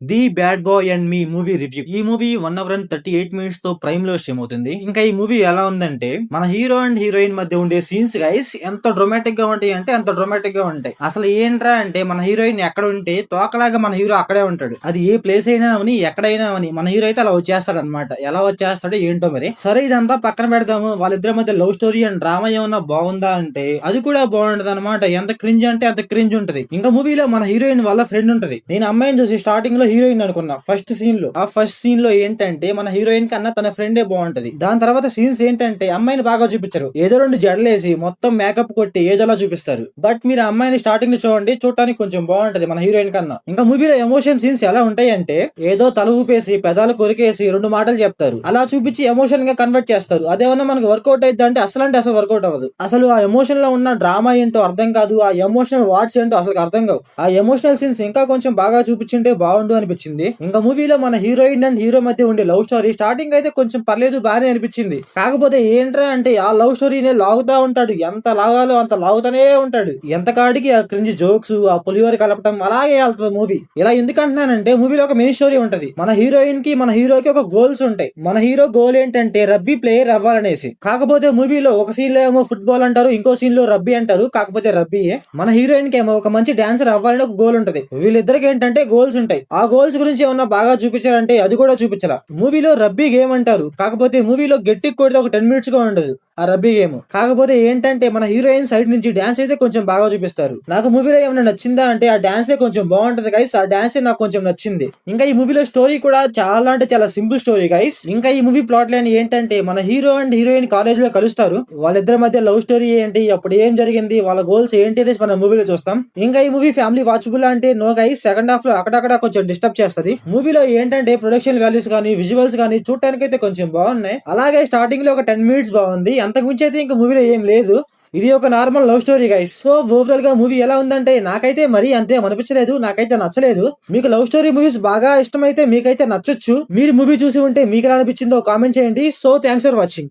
The bad boy and me movie review. ఈ movie 1 hour and 38 minutes తో prime లో stream అవుతుంది. ఇంకా ఈ మూవీ ఎలా ఉందంటే, మన హీరో అండ్ హీరోయిన్ మధ్య ఉండే సీన్స్ గైస్ ఎంత డ్రమాటిక్ గా ఉంటాయి అంటే అంత డ్రమాటిక్ గా ఉంటాయి. అసలు ఏంట్రా అంటే, మన హీరోయిన్ ఎక్కడ ఉంటే తోకలాగా మన హీరో అక్కడే ఉంటాడు. అది ఏ ప్లేస్ అయినా అవని ఎక్కడైనా అవని మన హీరో అయితే అలా వచ్చేస్తాడు అనమాట. ఎలా వచ్చేస్తాడో ఏంటో మరి. సరే ఇదంతా పక్కన పెడదాము. వాళ్ళిద్దరి మధ్య లవ్ స్టోరీ అండ్ డ్రామా ఏమన్నా బాగుందా అంటే అది కూడా బాగుంటది అనమాట. ఎంత క్రింజ్ అంటే అంత క్రింజ్ ఉంటది. ఇంకా మూవీలో మన హీరోయిన్ వాళ్ళ ఫ్రెండ్ ఉంటది. నేను అమ్మాయిని చూసి స్టార్టింగ్ లో హీరోయిన్ అనుకున్నా ఫస్ట్ సీన్ లో. ఆ ఫస్ట్ సీన్ లో ఏంటంటే మన హీరోయిన్ కన్నా తన ఫ్రెండే బాగుంటది. దాని తర్వాత సీన్స్ ఏంటంటే అమ్మాయిని బాగా చూపించారు. ఏదో 2 జడలేసి మొత్తం మేకప్ కొట్టి ఏదోలా చూపిస్తారు. బట్ మీరు అమ్మాయిని స్టార్టింగ్ లో చూడండి, చూడటానికి కొంచెం బాగుంటది మన హీరోయిన్ కన్నా. ఇంకా మూవీలో ఎమోషన్ సీన్స్ ఎలా ఉంటాయి అంటే, ఏదో తల ఊపేసి పెదాలు కొరికేసి 2 మాటలు చెప్తారు. అలా చూపించి ఎమోషన్ గా కన్వర్ట్ చేస్తారు. అదేమన్నా మనకు వర్కౌట్ అయితే అంటే అసలు వర్కౌట్ అవ్వదు. అసలు ఆ ఎమోషన్ లో ఉన్న డ్రామా ఏంటో అర్థం కాదు. ఆ ఎమోషనల్ వాట్స్ ఏంటో అసలు అర్థం కావు. ఆ ఎమోషనల్ సీన్స్ ఇంకా కొంచెం బాగా చూపించింటే బాగుండు అనిపించింది. ఇంకా మూవీలో మన హీరోయిన్ అండ్ హీరో మధ్య ఉండే లవ్ స్టోరీ స్టార్టింగ్ అయితే కొంచెం పర్లేదు, బాగానే అనిపించింది. కాకపోతే ఏంట్రా అంటే ఆ లవ్ స్టోరీనే లాగుతా ఉంటాడు. ఎంత లాగాలో అంత లాగుతానే ఉంటాడు. ఎంత కాడికి ఆ క్రింజ్ జోక్స్, ఆ పులిహోర కలపటం అలాగే వెళ్తుంది మూవీ. ఇలా ఎందుకంటున్నానంటే, మూవీలో ఒక మెయిన్ స్టోరీ ఉంటది. మన హీరోయిన్ కి మన హీరోకి ఒక గోల్స్ ఉంటాయి. మన హీరో గోల్ ఏంటంటే రబ్బీ ప్లేయర్ అవ్వాలనేసి. కాకపోతే మూవీలో ఒక సీన్ లో ఏమో ఫుట్బాల్ అంటారు, ఇంకో సీన్ లో రబ్బీ అంటారు. కాకపోతే రబ్బీయే. మన హీరోయిన్ కి ఏమో ఒక మంచి డాన్సర్ అవ్వాలని ఒక గోల్ ఉంటది. వీళ్ళిద్దరికి ఏంటంటే గోల్స్ ఉంటాయి. ఆ గోల్స్ గురించి ఏమన్నా బాగా చూపించారంటే అది కూడా చూపించాల. మూవీలో రబ్బీ గేమ్ అంటారు. కాకపోతే మూవీలో గట్టి కొడితే ఒక 10 మినిట్స్ గా ఉండదు ఆ రబ్బీ గేమ్. కాకపోతే ఏంటంటే మన హీరోయిన్ సైడ్ నుంచి డాన్స్ అయితే కొంచెం బాగా చూపిస్తారు. నాకు మూవీలో ఏమైనా నచ్చిందా అంటే ఆ డాన్సే కొంచెం బాగుంటది గైస్. ఆ డాన్సే నాకు కొంచెం నచ్చింది. ఇంకా ఈ మూవీలో స్టోరీ కూడా చాలా అంటే చాలా సింపుల్ స్టోరీ గైస్. ఇంకా ఈ మూవీ ప్లాట్ లైన్ ఏంటంటే, మన హీరో అండ్ హీరోయిన్ కాలేజ్ లో కలుస్తారు. వాళ్ళిద్దరి మధ్య లవ్ స్టోరీ ఏంటి, అప్పుడు ఏం జరిగింది, వాళ్ళ గోల్స్ ఏంటి అనేసి మనం మూవీలో చూస్తాం. ఇంకా ఈ మూవీ ఫ్యామిలీ వాచబుల్ అంటే నో గైస్. సెకండ్ హాఫ్ లో అక్కడక్కడ కొంచెం డిస్టర్బ్ చేస్తది. మూవీలో ఏంటంటే ప్రొడక్షన్ వాల్యూస్ కానీ విజువల్స్ కానీ చూడటానికి అయితే కొంచెం బాగున్నాయి. అలాగే స్టార్టింగ్ లో ఒక 10 మినిట్స్ బాగుంది. అంతకు మించి అయితే ఇంకా మూవీలో ఏం లేదు. ఇది ఒక normal love story guys. So overall గా మూవీ ఎలా ఉందంటే, నాకైతే మరీ అంతే అనిపించలేదు, నాకైతే నచ్చలేదు. మీకు లవ్ స్టోరీ మూవీస్ బాగా ఇష్టమైతే మీకైతే నచ్చొచ్చు. మీరు మూవీ చూసి ఉంటే మీకు ఎలా అనిపించిందో కామెంట్ చేయండి. So thanks for watching.